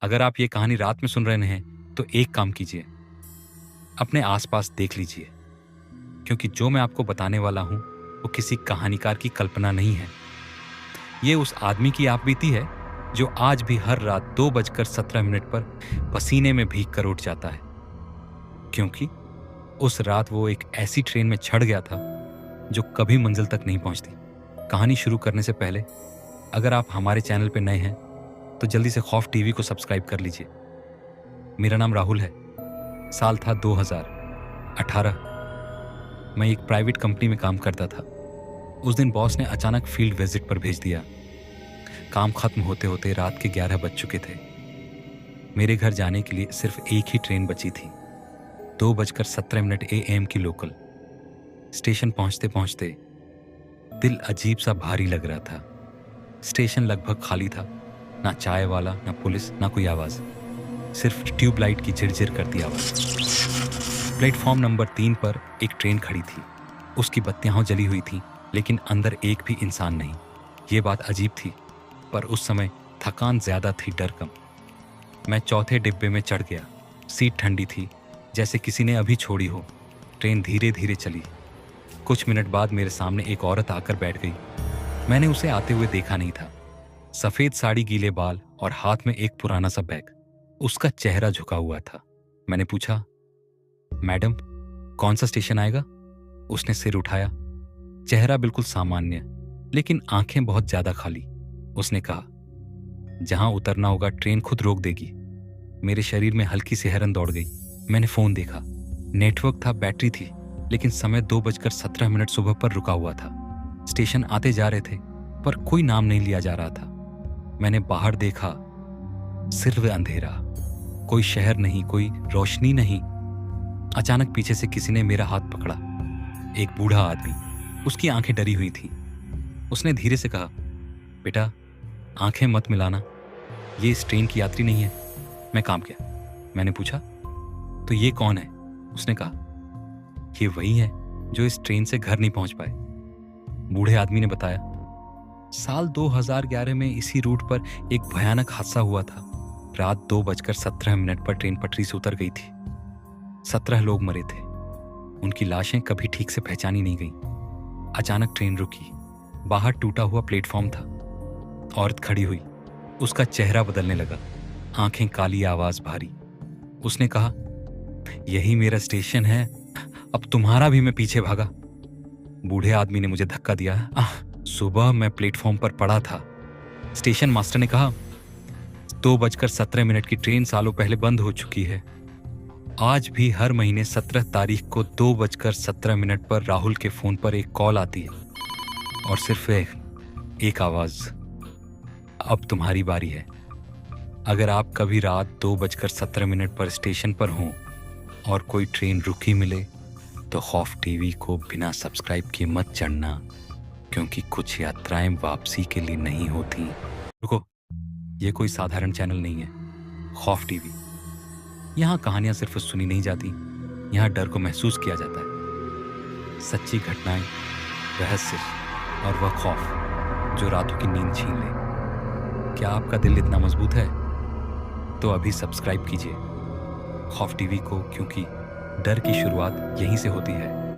अगर आप ये कहानी रात में सुन रहे हैं तो एक काम कीजिए, अपने आसपास देख लीजिए, क्योंकि जो मैं आपको बताने वाला हूं वो किसी कहानीकार की कल्पना नहीं है। ये उस आदमी की आपबीती है जो आज भी हर रात 2:17 पर पसीने में भीग कर उठ जाता है, क्योंकि उस रात वो एक ऐसी ट्रेन में चढ़ गया था जो कभी मंजिल तक नहीं पहुंचती। कहानी शुरू करने से पहले अगर आप हमारे चैनल पर नए हैं तो जल्दी से खौफ टीवी को सब्सक्राइब कर लीजिए। मेरा नाम राहुल है। साल था 2018। मैं एक प्राइवेट कंपनी में काम करता था। उस दिन बॉस ने अचानक फील्ड विजिट पर भेज दिया। काम खत्म होते होते रात के 11 बज चुके थे। मेरे घर जाने के लिए सिर्फ एक ही ट्रेन बची थी, 2:17 AM की लोकल। स्टेशन पहुंचते पहुंचते दिल अजीब सा भारी लग रहा था। स्टेशन लगभग खाली था, ना चाय वाला, ना पुलिस, ना कोई आवाज, सिर्फ ट्यूबलाइट की झिरझिर करती आवाज। प्लेटफॉर्म नंबर 3 पर एक ट्रेन खड़ी थी। उसकी बत्तियां जली हुई थी, लेकिन अंदर एक भी इंसान नहीं। ये बात अजीब थी, पर उस समय थकान ज्यादा थी, डर कम। मैं चौथे डिब्बे में चढ़ गया। सीट ठंडी थी, जैसे किसी ने अभी छोड़ी हो। ट्रेन धीरे धीरे चली। कुछ मिनट बाद मेरे सामने एक औरत आकर बैठ गई। मैंने उसे आते हुए देखा नहीं था। सफेद साड़ी, गीले बाल और हाथ में एक पुराना सा बैग। उसका चेहरा झुका हुआ था। मैंने पूछा, मैडम, कौन सा स्टेशन आएगा? उसने सिर उठाया। चेहरा बिल्कुल सामान्य, लेकिन आंखें बहुत ज्यादा खाली। उसने कहा, जहां उतरना होगा ट्रेन खुद रोक देगी। मेरे शरीर में हल्की सी हैरन दौड़ गई। मैंने फोन देखा। नेटवर्क था, बैटरी थी, लेकिन समय 2:17 सुबह पर रुका हुआ था। स्टेशन आते जा रहे थे, पर कोई नाम नहीं लिया जा रहा था। मैंने बाहर देखा, सिर्फ अंधेरा, कोई शहर नहीं, कोई रोशनी नहीं। अचानक पीछे से किसी ने मेरा हाथ पकड़ा। एक बूढ़ा आदमी, उसकी आंखें डरी हुई थी। उसने धीरे से कहा, बेटा, आंखें मत मिलाना, ये इस ट्रेन की यात्री नहीं है। मैं काम किया। मैंने पूछा, तो ये कौन है? उसने कहा, ये वही है जो इस ट्रेन से घर नहीं पहुंच पाए। बूढ़े आदमी ने बताया, साल 2011 में इसी रूट पर एक भयानक हादसा हुआ था। रात 2:17 पर ट्रेन पटरी से उतर गई थी। 17 लोग मरे थे। उनकी लाशें कभी ठीक से पहचानी नहीं गईं। अचानक ट्रेन रुकी। बाहर टूटा हुआ प्लेटफॉर्म था। औरत खड़ी हुई। उसका चेहरा बदलने लगा, आंखें काली, आवाज भारी। उसने कहा, यही मेरा स्टेशन है, अब तुम्हारा भी मैं पीछे भागा। बूढ़े आदमी ने मुझे धक्का दिया। सुबह मैं प्लेटफॉर्म पर पड़ा था। स्टेशन मास्टर ने कहा, 2:17 की ट्रेन सालों पहले बंद हो चुकी है। आज भी हर महीने 17 तारीख को 2:17 पर राहुल के फोन पर एक कॉल आती है, और सिर्फ एक आवाज, अब तुम्हारी बारी है। अगर आप कभी रात 2:17 पर स्टेशन पर हों और कोई ट्रेन रुकी मिले तो खौफ टीवी को बिना सब्सक्राइब किए मत चढ़ना, क्योंकि कुछ यात्राएं वापसी के लिए नहीं होती। रुको, ये कोई साधारण चैनल नहीं है। खौफ टीवी, यहाँ कहानियां सिर्फ सुनी नहीं जाती, यहाँ डर को महसूस किया जाता है। सच्ची घटनाएं, रहस्य और वह खौफ जो रातों की नींद छीन ले। क्या आपका दिल इतना मजबूत है? तो अभी सब्सक्राइब कीजिए खौफ टीवी को, क्योंकि डर की शुरुआत यहीं से होती है।